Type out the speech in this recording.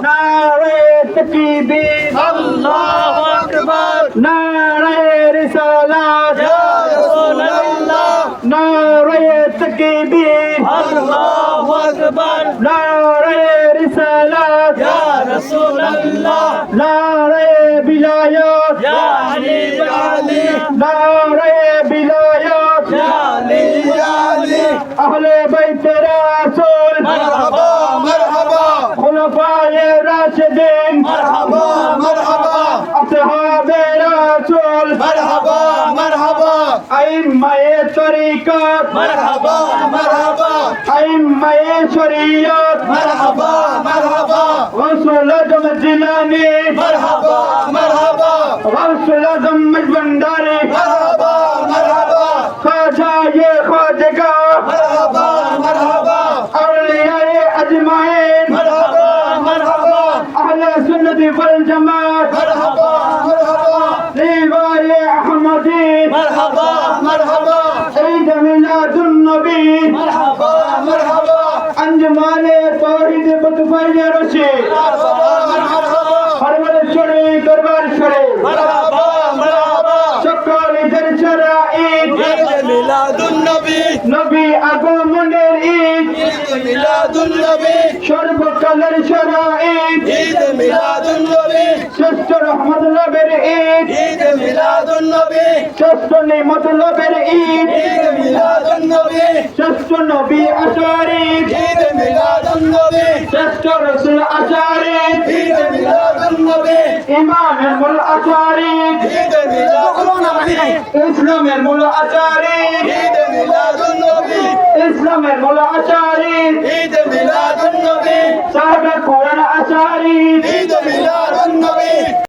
নারে তাকবীর আল্লাহু আকবার নারে রিসালাত ইয়া রাসূলুল্লাহ নারে তাকবীর আল্লাহু আকবার নারে রিসালাত ইয়া রাসূলুল্লাহ নারে বিলায়াত ইয়া আলী আলী নারে বিলায়াত ইয়া আলী আলী আহলে বাইত রাসূল মারহাবা মারহাবা খুলাফায়ে রাশিদিন মারহাবা মারহাবা আসহাবে রাসূল মারহাবা মারহাবা আইম্মায়ে তরিকত মারহাবা মারহাবা আইম্মায়ে শরিয়ত মারহাবা মারহাবা গৌসুল আজম জিলানী মারহাবা মারহাবা গৌসুল আজম মজবন্দারি মারহাবা মারহাবা খাজা ये ख्वाजगा মারহাবা মারহাবা औलियाए अजमाइन মারহাবা মারহাবা अहले सुन्नत वल जमात মারহাবা মারহাবা रिवाये अहमदी মারহাবা মারহাবা ईद मिलादुन नबी মারহাবা মারহাবা अंजमाने तौहीद बतफाये रशे মারহাবা মারহাবা हरमल छोड़े दरबार छोड़े মারহাবা মারহাবা সকল ঈদের ছাড়া ঈদ ঈদ মিলাদুন নবী নবী আগমনের ঈদ ঈদ মিলাদুন নবী সর্বকালের সেরা ঈদ ঈদ মিলাদুন নবী শ্রেষ্ঠ রহমত লাভের ঈদ ঈদ মিলাদুন নবী শ্রেষ্ঠ নিমত লাভের ঈদ ঈদ মিলাদুন নবী শ্রেষ্ঠ নবী আসার ঈদ ঈদ মিলাদুন নবী শ্রেষ্ঠ রসুল আসার ঈদ ঈদ মিলাদুন নবী ইমামের মূল আসার ঈদ ঈদ মিলাদুন নবী ইসলামের মূল আসার ঈদ ঈদ মিলাদুন নবী ইসলামের মূল আসার ঈদ ঈদ মিলাদুন নবী সাহাবা কোরআন আসার ঈদ ঈদ মিলাদুন